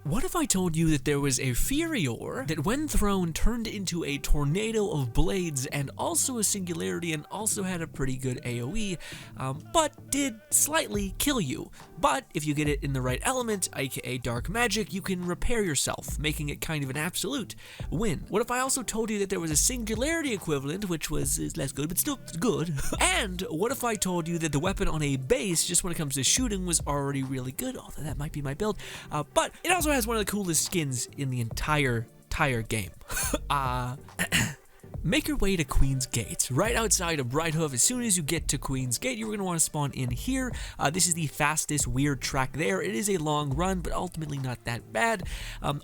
what if I told you that there was a Furior that when thrown turned into a tornado of blades and also a Singularity and also had a pretty good AoE, but did slightly kill you. But if you get it in the right element, aka dark magic, you can repair yourself, making it kind of an absolute win. What if I also told you that there was a Singularity equivalent, which was less good, but still good? And what if I told you that the weapon on a base, just when it comes to shooting, was already really good, although that might be my build, but it also has one of the coolest skins in the entire game. Make your way to Queen's Gate, right outside of Brighthoof. As soon as you get to Queen's Gate, you're going to want to spawn in here. This is the fastest weird track there. It is a long run, but ultimately not that bad.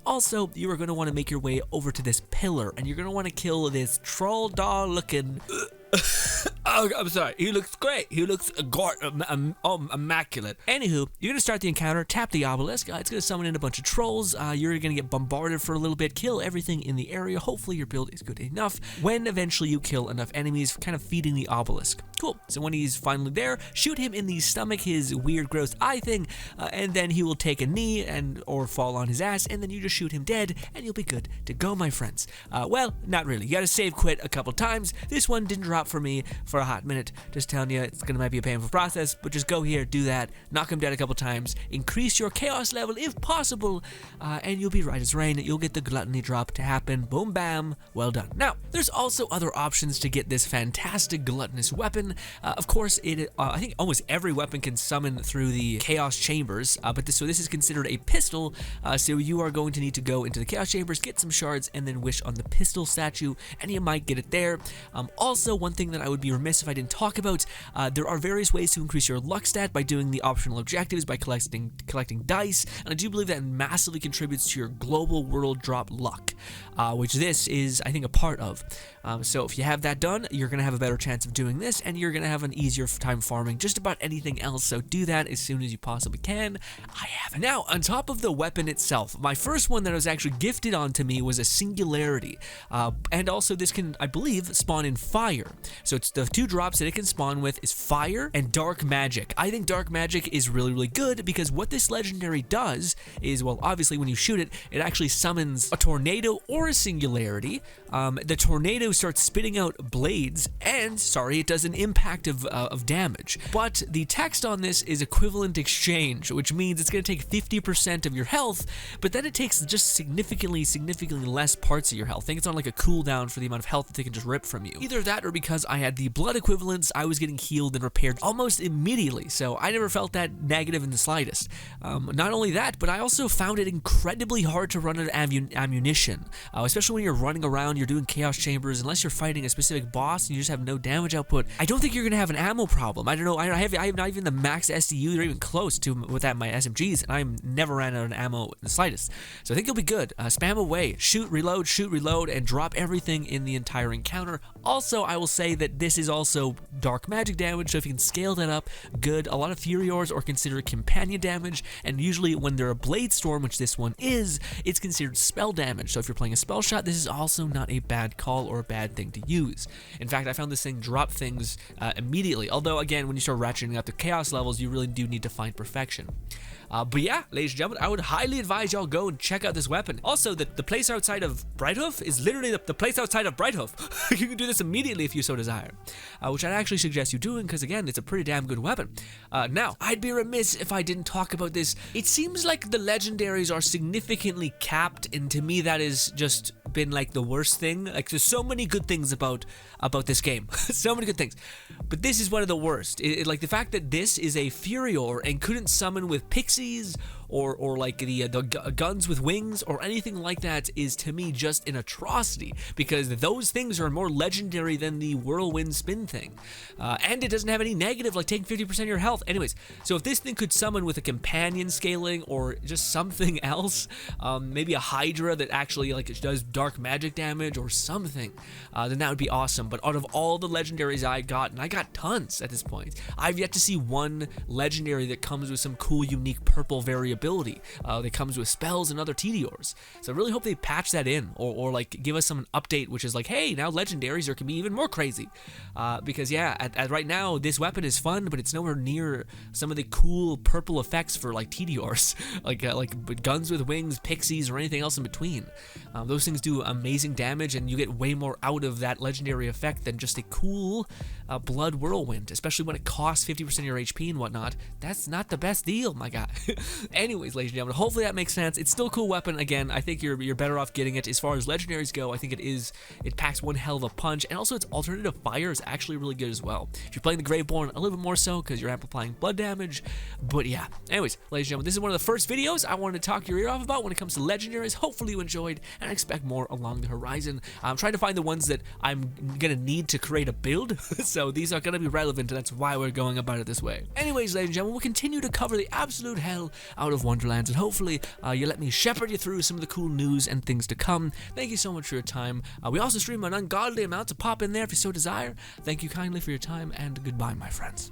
Also, you are going to want to make your way over to this pillar, and you're going to want to kill this troll doll looking... Oh, I'm sorry. He looks great. He looks immaculate. Anywho, you're going to start the encounter, tap the obelisk. It's going to summon in a bunch of trolls. You're going to get bombarded for a little bit, kill everything in the area. Hopefully your build is good enough. When eventually you kill enough enemies, kind of feeding the obelisk. Cool. So when he's finally there, shoot him in the stomach, his weird, gross eye thing, and then he will take a knee or fall on his ass, and then you just shoot him dead, and you'll be good to go, my friends. Well, not really. You got to save quit a couple times. This one didn't drop for me for a hot minute. Just telling you, it's gonna might be a painful process, but just go here, do that, knock him dead a couple times, increase your chaos level if possible, and you'll be right as rain. You'll get the gluttony drop to happen. Boom, bam, well done. Now, there's also other options to get this fantastic gluttonous weapon. Of course, I think almost every weapon can summon through the chaos chambers, but this is considered a pistol, so you are going to need to go into the chaos chambers, get some shards, and then wish on the pistol statue, and you might get it there. Also, one thing that I would be remiss if I didn't talk about, there are various ways to increase your luck stat by doing the optional objectives, by collecting dice, and I do believe that massively contributes to your global world drop luck, which this is, I think, a part of. So if you have that done, you're going to have a better chance of doing this, and you're going to have an easier time farming just about anything else, so do that as soon as you possibly can. I have it. Now, on top of the weapon itself, my first one that was actually gifted onto me was a Singularity, and also this can, I believe, spawn in fire. So it's the two drops that it can spawn with is fire and dark magic. I think dark magic is really, really good because what this legendary does is, well, obviously when you shoot it, it actually summons a tornado or a Singularity. The tornado starts spitting out blades, and it does an impact of damage. But the text on this is equivalent exchange, which means it's going to take 50% of your health, but then it takes just significantly less parts of your health. I think it's on like a cooldown for the amount of health that they can just rip from you. Either that or because I had the blood equivalents, I was getting healed and repaired almost immediately, so I never felt that negative in the slightest. Not only that, but I also found it incredibly hard to run out of ammunition, especially when you're running around, you're doing chaos chambers, unless you're fighting a specific boss and you just have no damage output. I don't think you're going to have an ammo problem. I don't know, I have not even the max SDU or even close to with my SMGs, and I never ran out of ammo in the slightest. So I think you'll be good. Spam away, shoot, reload, and drop everything in the entire encounter. Also, I will say that this is also dark magic damage, so if you can scale that up, good. A lot of Furiors are considered companion damage, and usually when they're a Blade Storm, which this one is, it's considered spell damage. So if you're playing a spell shot, this is also not a bad call or a bad thing to use. In fact, I found this thing drop things immediately, although again, when you start ratcheting up the chaos levels, you really do need to find perfection. But yeah, ladies and gentlemen, I would highly advise y'all go and check out this weapon. Also, the place outside of Brighthoof is literally the place outside of Brighthoof. You can do this immediately if you so desire, which I'd actually suggest you doing because, again, it's a pretty damn good weapon. Now, I'd be remiss if I didn't talk about this. It seems like the legendaries are significantly capped, and to me that has just been like the worst thing. Like, there's so many good things about this game. So many good things. But this is one of the worst. Like the fact that this is a Furior and couldn't summon with pixies or like the guns with wings or anything like that is to me just an atrocity, because those things are more legendary than the whirlwind spin thing, and it doesn't have any negative like taking 50% of your health. Anyways, so if this thing could summon with a companion scaling or just something else, maybe a Hydra that actually like does dark magic damage or something, then that would be awesome. But out of all the legendaries I got, and I got tons at this point, I've yet to see one legendary that comes with some cool unique purple variability ability that comes with spells and other TDRs. So I really hope they patch that in, or like give us some update, which is like, hey, now legendaries are can be even more crazy. Because yeah, at right now this weapon is fun, but it's nowhere near some of the cool purple effects for like TDRs, like guns with wings, pixies, or anything else in between. Those things do amazing damage, and you get way more out of that legendary effect than just a cool blood whirlwind, especially when it costs 50% of your HP and whatnot. That's not the best deal, my guy. Anyways, ladies and gentlemen, hopefully that makes sense. It's still a cool weapon. Again, I think you're better off getting it. As far as legendaries go, I think it packs one hell of a punch, and also its alternative fire is actually really good as well. If you're playing the Graveborn, a little bit more so because you're amplifying blood damage. But yeah, anyways, ladies and gentlemen, this is one of the first videos I wanted to talk your ear off about when it comes to legendaries. Hopefully you enjoyed, and I expect more along the horizon. I'm trying to find the ones that I'm gonna need to create a build, so these are gonna be relevant, and that's why we're going about it this way. Anyways, ladies and gentlemen, we'll continue to cover the absolute hell out of Wonderlands, and hopefully you let me shepherd you through some of the cool news and things to come. Thank you so much for your time. We also stream an ungodly amount, to pop in there if you so desire. Thank you kindly for your time, and goodbye, my friends.